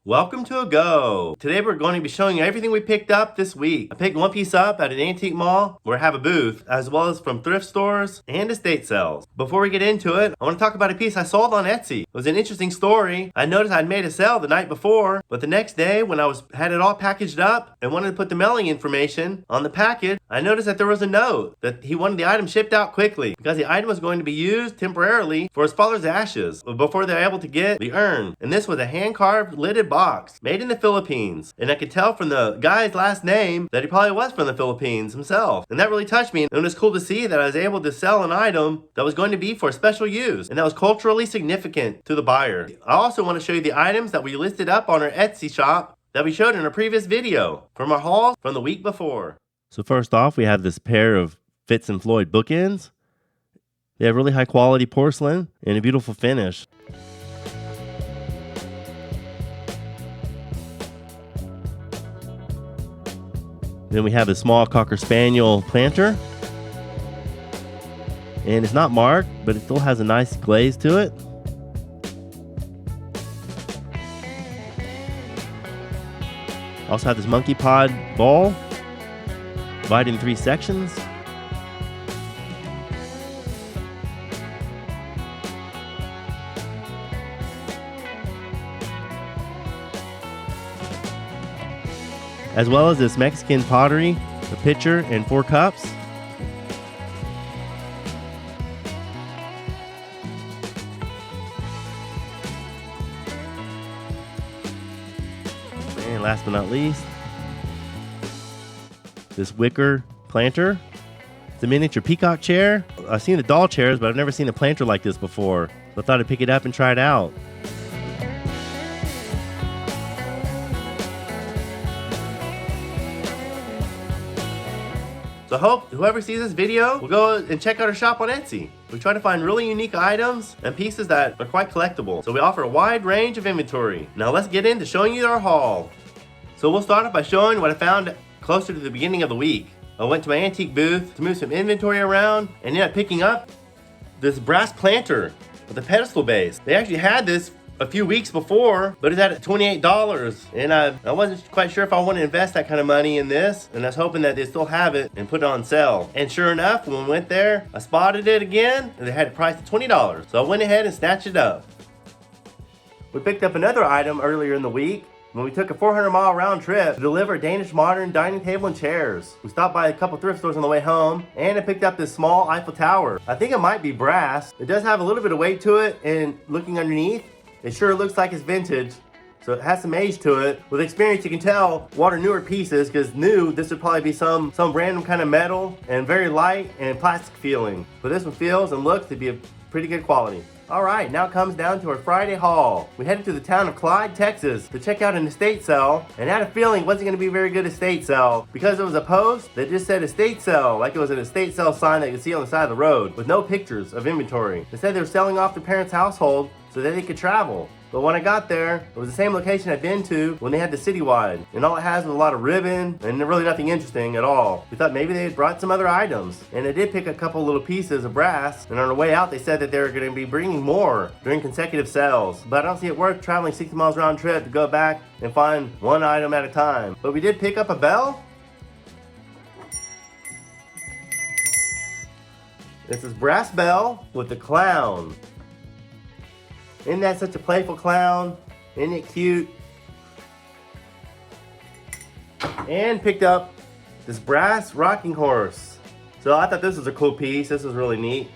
Welcome to A Go. Today we're going to be showing you everything we picked up this week. I picked one piece up at an antique mall where I have a booth, as well as from thrift stores and estate sales. Before we get into it, I want to talk about a piece I sold on Etsy. It was an interesting story. I noticed I'd made a sale the night before, but the next day when I had it all packaged up and wanted to put the mailing information on the package, I noticed that there was a note that he wanted the item shipped out quickly because the item was going to be used temporarily for his father's ashes before they were able to get the urn. And this was a hand-carved lidded box made in the Philippines. And I could tell from the guy's last name that he probably was from the Philippines himself. And that really touched me. And it was cool to see that I was able to sell an item that was going to be for special use and that was culturally significant to the buyer. I also want to show you the items that we listed up on our Etsy shop that we showed in a previous video from our haul from the week before. So first off, we have this pair of Fitz and Floyd bookends. They have really high quality porcelain and a beautiful finish. Then we have the small Cocker Spaniel planter. And it's not marked, but it still has a nice glaze to it. Also have this monkey pod ball, divided in 3 sections. As well as this Mexican pottery, a pitcher and 4 cups. And last but not least, this wicker planter. It's a miniature peacock chair. I've seen the doll chairs, but I've never seen a planter like this before. So I thought I'd pick it up and try it out. So I hope whoever sees this video will go and check out our shop on Etsy. We try to find really unique items and pieces that are quite collectible. So we offer a wide range of inventory. Now let's get into showing you our haul. So we'll start off by showing what I found closer to the beginning of the week. I went to my antique booth to move some inventory around and ended up picking up this brass planter with a pedestal base. They actually had this a few weeks before, but it's at $28, and I wasn't quite sure if I want to invest that kind of money in this, and I was hoping that they still have it and put it on sale. And sure enough, when we went there, I spotted it again, and they had it priced at $20, so I went ahead and snatched it up. We picked up another item earlier in the week when we took a 400-mile round trip to deliver Danish modern dining table and chairs. We stopped by a couple thrift stores on the way home, and I picked up this small Eiffel Tower. I think it might be brass. It does have a little bit of weight to it, and looking underneath, it sure looks like it's vintage, so it has some age to it. With experience, you can tell what are newer pieces, because new, this would probably be some random kind of metal and very light and plastic feeling. But this one feels and looks to be a pretty good quality. Alright, now it comes down to our Friday haul. We headed to the town of Clyde, Texas to check out an estate sale, and I had a feeling it wasn't going to be a very good estate sale because it was a post that just said estate sale, like it was an estate sale sign that you could see on the side of the road with no pictures of inventory. They said they were selling off their parents' household so that they could travel. But when I got there, it was the same location I'd been to when they had the citywide. And all it has was a lot of ribbon and really nothing interesting at all. We thought maybe they had brought some other items. And they did pick a couple little pieces of brass. And on the way out, they said that they were going to be bringing more during consecutive sales. But I don't see it worth traveling 60 miles round trip to go back and find one item at a time. But we did pick up a bell. This is brass bell with the clown. Isn't that such a playful clown? Isn't it cute? And picked up this brass rocking horse. So I thought this was a cool piece. This was really neat.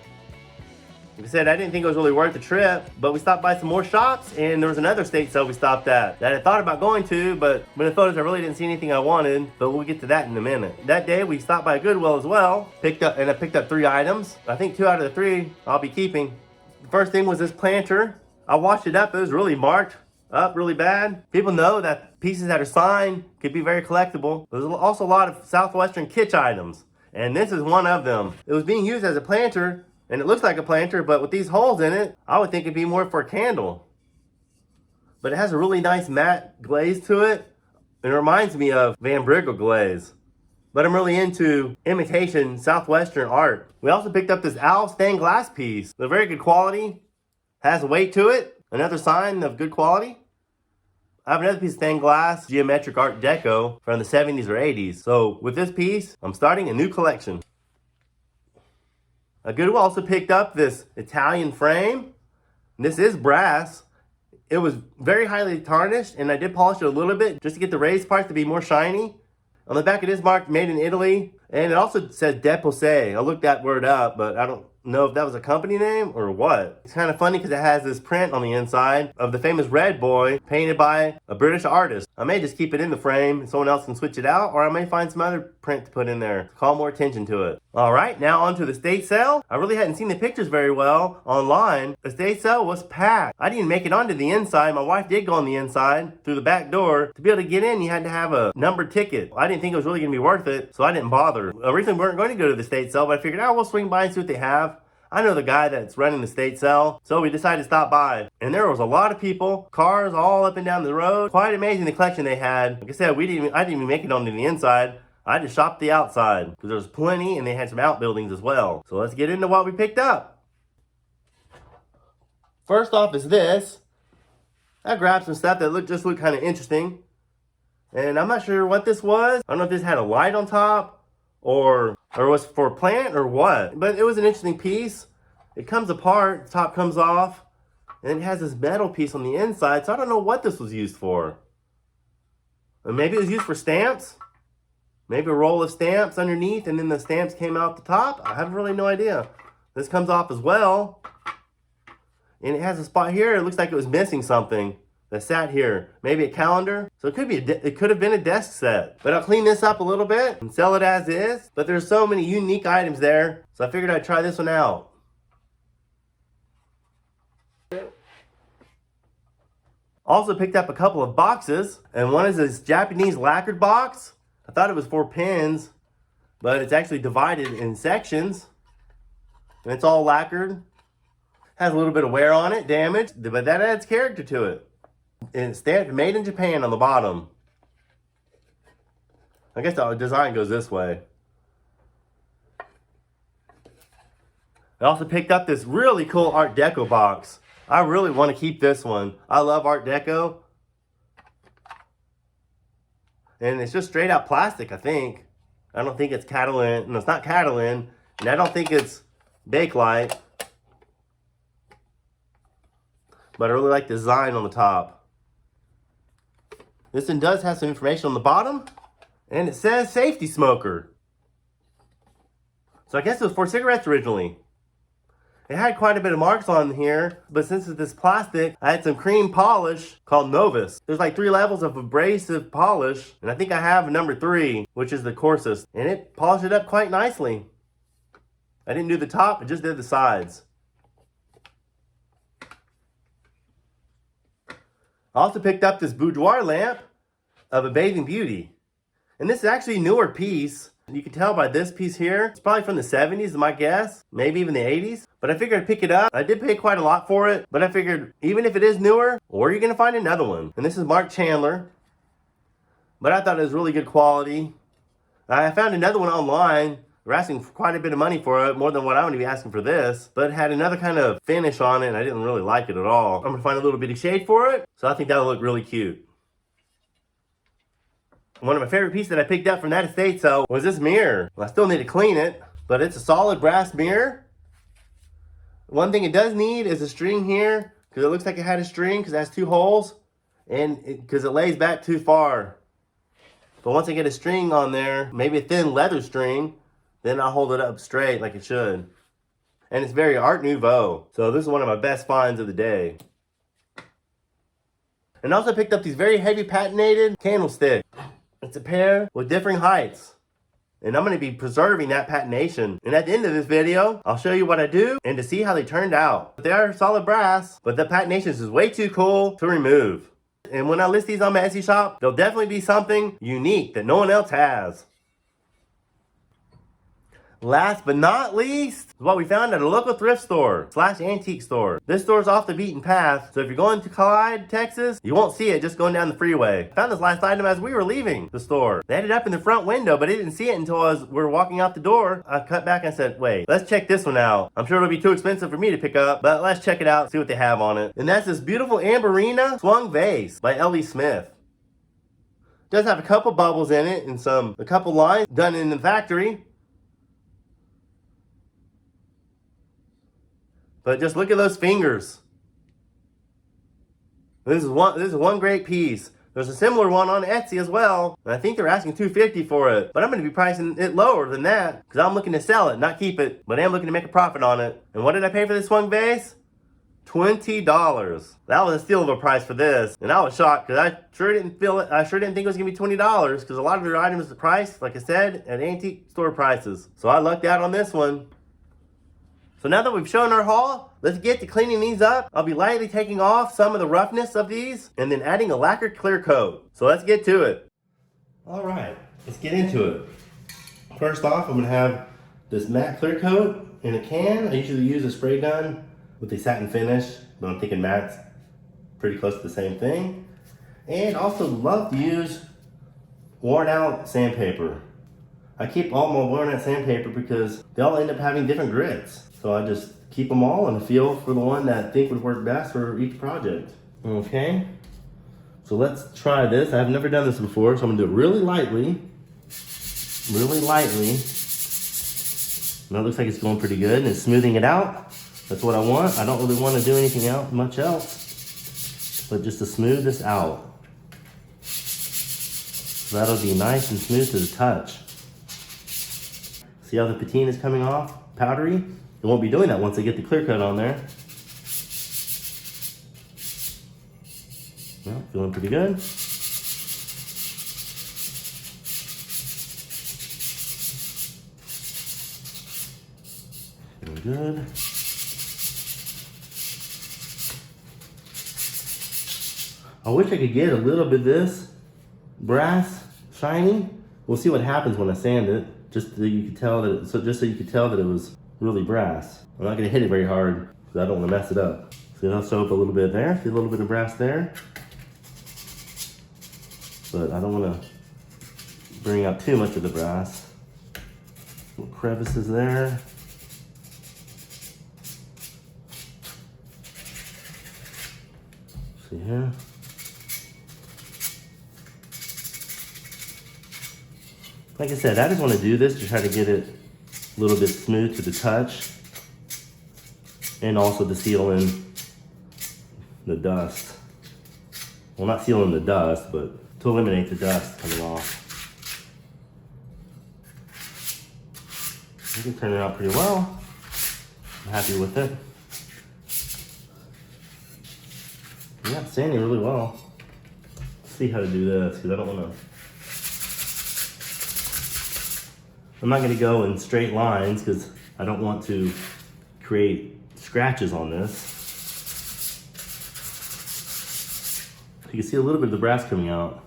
Like I said, I didn't think it was really worth the trip, but we stopped by some more shops, and there was another estate sale we stopped at that I thought about going to, but when the photos I really didn't see anything I wanted, but we'll get to that in a minute. That day we stopped by Goodwill as well, I picked up 3 items. I think 2 out of the 3 I'll be keeping. The first thing was this planter. I washed it up. It was really marked up really bad. People know that pieces that are signed could be very collectible. There's also a lot of Southwestern kitsch items, and this is one of them. It was being used as a planter, and it looks like a planter, but with these holes in it, I would think it'd be more for a candle. But it has a really nice matte glaze to it. It reminds me of Van Briggle glaze. But I'm really into imitation Southwestern art. We also picked up this owl stained glass piece. They're very good quality. Has weight to it, another sign of good quality. I have another piece of stained glass, geometric art deco from the 70s or 80s. So with this piece, I'm starting a new collection. Goodwill also picked up this Italian frame. This is brass. It was very highly tarnished, and I did polish it a little bit just to get the raised parts to be more shiny. On the back it is marked made in Italy, and it also says Depose. I looked that word up, but I don't know if that was a company name or what. It's kind of funny because it has this print on the inside of the famous Red Boy painted by a British artist. I may just keep it in the frame and someone else can switch it out, or I may find some other print to put in there to call more attention to it. Alright, now on to the estate sale. I really hadn't seen the pictures very well online. The estate sale was packed. I didn't even make it onto the inside. My wife did go on the inside through the back door. To be able to get in, you had to have a numbered ticket. I didn't think it was really going to be worth it, so I didn't bother. Originally, we weren't going to go to the estate sale, but I figured, we'll swing by and see what they have. I know the guy that's running the estate sale, so we decided to stop by. And there was a lot of people, cars all up and down the road. Quite amazing the collection they had. Like I said, I didn't even make it onto the inside. I just shopped the outside because there was plenty, and they had some outbuildings as well. So let's get into what we picked up. First off is this. I grabbed some stuff that just looked kind of interesting. And I'm not sure what this was. I don't know if this had a light on top or was for a plant or what. But it was an interesting piece. It comes apart, the top comes off, and it has this metal piece on the inside. So I don't know what this was used for. Maybe it was used for stamps. Maybe a roll of stamps underneath, and then the stamps came out the top. I have really no idea. This comes off as well. And it has a spot here. It looks like it was missing something that sat here. Maybe a calendar. So it could have been a desk set. But I'll clean this up a little bit and sell it as is. But there's so many unique items there, so I figured I'd try this one out. Also picked up a couple of boxes, and one is this Japanese lacquered box. I thought it was 4 pins, but it's actually divided in sections. And it's all lacquered. Has a little bit of wear on it, damage, but that adds character to it. And it's stamped made in Japan on the bottom. I guess the design goes this way. I also picked up this really cool Art Deco box. I really want to keep this one. I love Art Deco. And it's just straight out plastic, I think. I don't think it's Catalin. No, it's not Catalin. And I don't think it's Bakelite. But I really like the design on the top. This one does have some information on the bottom. And it says safety smoker. So I guess it was for cigarettes originally. It had quite a bit of marks on here, but since it's this plastic, I had some cream polish called Novus. There's like 3 levels of abrasive polish, and I think I have number 3, which is the coarsest. And it polished it up quite nicely. I didn't do the top, I just did the sides. I also picked up this boudoir lamp of a Bathing Beauty. And this is actually a newer piece. You can tell by this piece here. It's probably from the 70s, is my guess. Maybe even the 80s. But I figured I'd pick it up. I did pay quite a lot for it. But I figured even if it is newer, or you're going to find another one. And this is Mark Chandler. But I thought it was really good quality. I found another one online. They're asking quite a bit of money for it. More than what I'm going to be asking for this. But it had another kind of finish on it. And I didn't really like it at all. I'm going to find a little bit of shade for it. So I think that'll look really cute. One of my favorite pieces that I picked up from that estate sale was this mirror. Well, I still need to clean it, but it's a solid brass mirror. One thing it does need is a string here, because it looks like it had a string, because it has 2 holes, and because it lays back too far. But once I get a string on there, maybe a thin leather string, then I'll hold it up straight like it should. And it's very Art Nouveau, so this is one of my best finds of the day. And I also picked up these very heavy patinated candlesticks. It's a pair with differing heights. And I'm going to be preserving that patination. And at the end of this video, I'll show you what I do and to see how they turned out. They are solid brass, but the patination is way too cool to remove. And when I list these on my Etsy shop, there'll definitely be something unique that no one else has. Last but not least, is what we found at a local thrift store / antique store. This store's off the beaten path, so if you're going to Clyde, Texas, you won't see it just going down the freeway. I found this last item as we were leaving the store. They had it up in the front window, but I didn't see it until we were walking out the door. I cut back and said, wait, let's check this one out. I'm sure it'll be too expensive for me to pick up, but let's check it out, see what they have on it. And that's this beautiful Amberina Swung Vase by L.E. Smith. It does have a couple bubbles in it and a couple lines done in the factory. But just look at those fingers. This is one great piece. There's a similar one on Etsy as well, and I think they're asking $250 for it. But I'm going to be pricing it lower than that because I'm looking to sell it, not keep it. But I am looking to make a profit on it. And what did I pay for this swung vase? $20. That was a steal of a price for this, and I was shocked because I sure didn't think it was gonna be $20 because a lot of their items are priced, like I said, at antique store prices. So I lucked out on this one. So now that we've shown our haul, let's get to cleaning these up. I'll be lightly taking off some of the roughness of these and then adding a lacquered clear coat. So let's get to it. All right, let's get into it. First off, I'm gonna have this matte clear coat in a can. I usually use a spray gun with a satin finish, but I'm thinking matte's pretty close to the same thing. And also love to use worn out sandpaper. I keep all my worn out sandpaper because they all end up having different grits. So I just keep them all and feel for the one that I think would work best for each project. Okay, so let's try this. I've never done this before, so I'm gonna do it really lightly. Really lightly. And it looks like it's going pretty good and it's smoothing it out. That's what I want. I don't really want to do anything much else, but just to smooth this out. So that'll be nice and smooth to the touch. See how the patina is coming off, powdery? It won't be doing that once I get the clear coat on there. Well, feeling pretty good. Feeling good. I wish I could get a little bit of this brass shiny. We'll see what happens when I sand it, just so you could tell that it was really brass. I'm not gonna hit it very hard because I don't want to mess it up. So I'll show up a little bit there. See a little bit of brass there, but I don't want to bring out too much of the brass. Little crevices there. See here. Like I said, I just want to do this to try to get it a little bit smooth to the touch and also to seal in the dust. Well, not seal in the dust, but to eliminate the dust coming off. I think it turned out pretty well. I'm happy with it. Yeah, it's sanding really well. Let's see how to do this because I don't want to. I'm not going to go in straight lines because I don't want to create scratches on this. You can see a little bit of the brass coming out.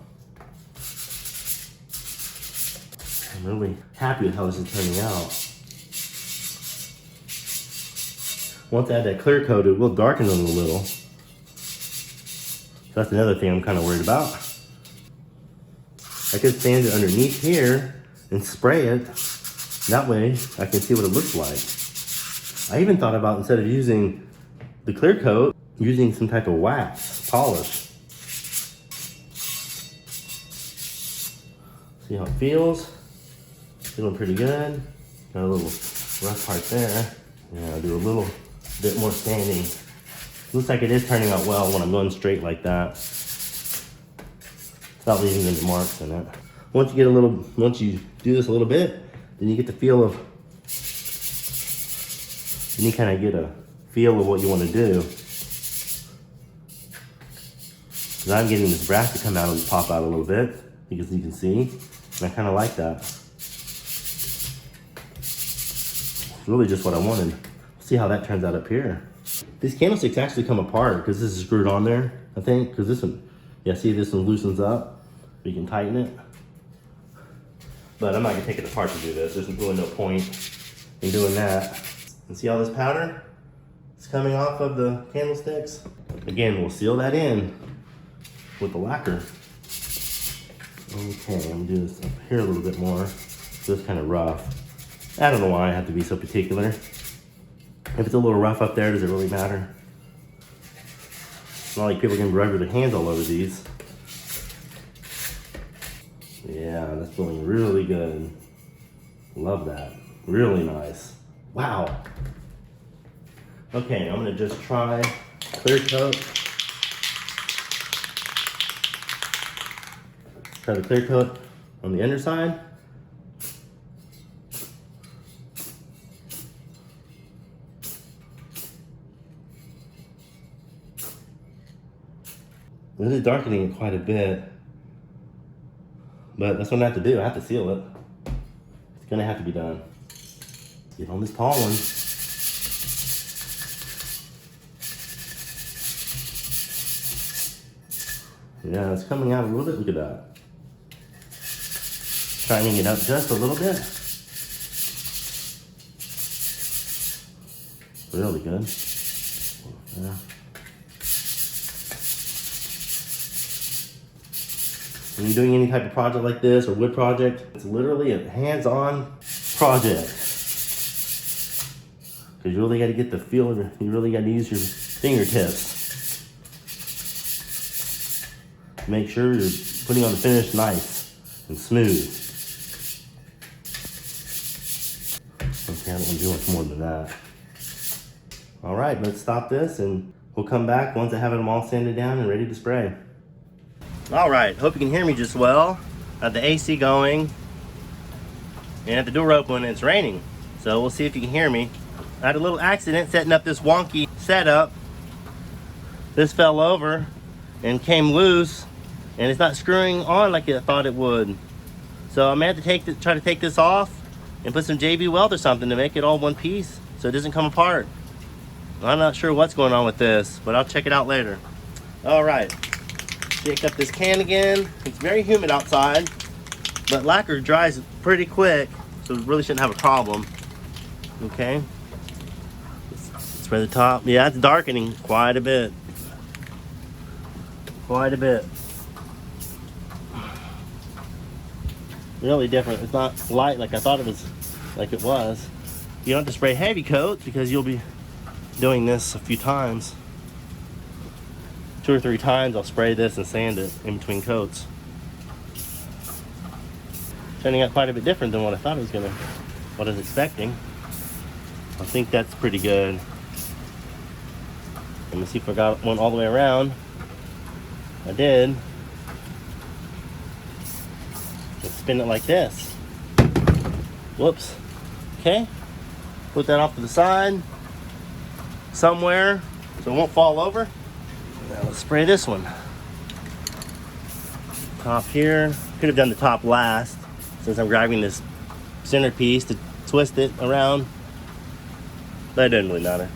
I'm really happy with how this is turning out. Once I add that clear coat, it will darken them a little. So that's another thing I'm kind of worried about. I could sand it underneath here and spray it. That way I can see what it looks like. I even thought about, instead of using the clear coat, using some type of wax polish. See how it feels? Feeling pretty good. Got a little rough part there. Yeah, I'll do a little bit more sanding. Looks like it is turning out well when I'm going straight like that. It's not leaving any marks in it. Once you do this a little bit, then you get the feel of, then you kind of get a feel of what you want to do. Because I'm getting this brass to come out and pop out a little bit, because you can see, and I kind of like that. It's really just what I wanted. See how that turns out up here. These candlesticks actually come apart because this is screwed on there, I think, because this one, yeah, see this one loosens up. You can tighten it. But I'm not gonna take it apart to do this. There's really no point. in doing that. And see all this powder? It's coming off of the candlesticks. Again, we'll seal that in with the lacquer. Okay, I'm gonna do this up here a little bit more. So it's kind of rough. I don't know why I have to be so particular. If it's a little rough up there, does it really matter? It's not like people can rubber their hands all over these. Yeah, that's feeling really good. Love that. Really nice. Wow. Okay, I'm gonna just try clear coat. Try the clear coat on the underside. This is darkening it quite a bit, but that's what I have to do. I have to seal it. It's gonna have to be done. Get on this tall one. Yeah, it's coming out a little bit. Look at that. Shining it up just a little bit. Really good. Yeah. When you're doing any type of project like this or wood project, it's literally a hands-on project. Because you really got to get the feel of it. You really got to use your fingertips. Make sure you're putting on the finish nice and smooth. Okay, I don't want to do much more than that. All right, let's stop this and we'll come back once I have them all sanded down and ready to spray. All right, hope you can hear me just well. I have the AC going and at the door open, it's raining. So we'll see if you can hear me. I had a little accident setting up this wonky setup. This fell over and came loose and it's not screwing on like I thought it would. So I'm gonna have to try to take this off and put some JB weld or something to make it all one piece so it doesn't come apart. I'm not sure what's going on with this, but I'll check it out later. All right. Shake up this can again. It's very humid outside, but lacquer dries pretty quick, so we really shouldn't have a problem. Okay. Spray the top. Yeah, it's darkening quite a bit. Quite a bit. Really different. It's not light like I thought it was. You don't have to spray heavy coats because you'll be doing this a few times. 2 or 3 times I'll spray this and sand it in between coats. Turning out quite a bit different than what I thought it was what I was expecting. I think that's pretty good. Let me see if I got one all the way around. I did. Let's spin it like this. Whoops. Okay. Put that off to the side somewhere so it won't fall over. Now let's spray this one. Top here. Could have done the top last since I'm grabbing this centerpiece to twist it around. But it doesn't really matter.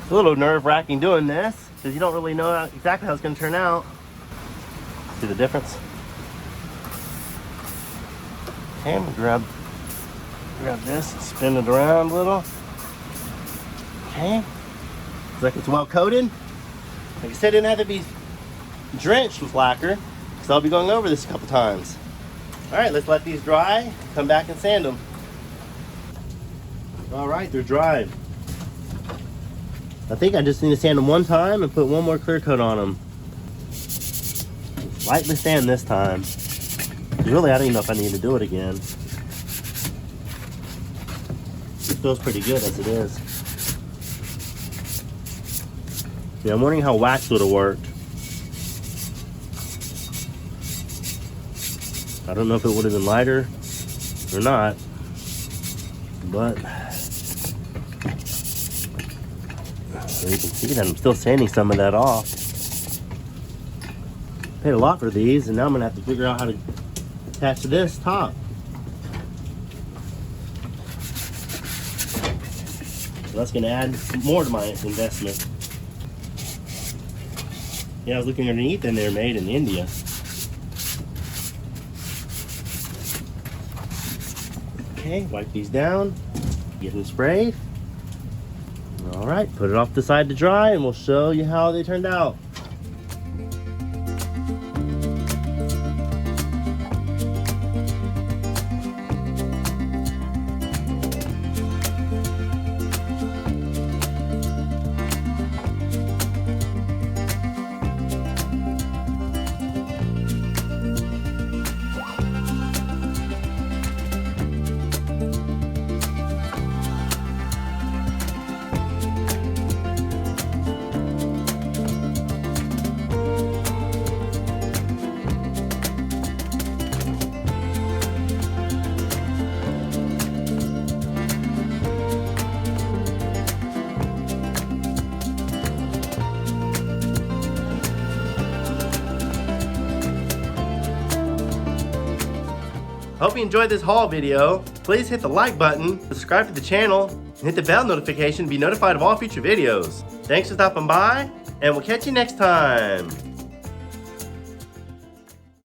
It's a little nerve-wracking doing this because you don't really know exactly how it's going to turn out. See the difference? Okay, I'm gonna grab this and spin it around a little. Okay. Looks like it's well coated. Like I said, it didn't have to be drenched with lacquer, so I'll be going over this a couple times. All right, let's let these dry, come back and sand them. All right, they're dried. I think I just need to sand them one time and put one more clear coat on them. Just lightly sand this time. Really, I don't even know if I need to do it again. It feels pretty good as it is. Yeah, I'm wondering how wax would have worked. I don't know if it would have been lighter or not, but you can see that I'm still sanding some of that off. Paid a lot for these, and now I'm gonna have to figure out how to attach to this top. So that's gonna add more to my investment. Yeah, I was looking underneath and they're made in India. Okay, wipe these down, get them sprayed. All right, put it off the side to dry and we'll show you how they turned out. Hope you enjoyed this haul video. Please hit the like button, subscribe to the channel, and hit the bell notification to be notified of all future videos. Thanks for stopping by, and we'll catch you next time.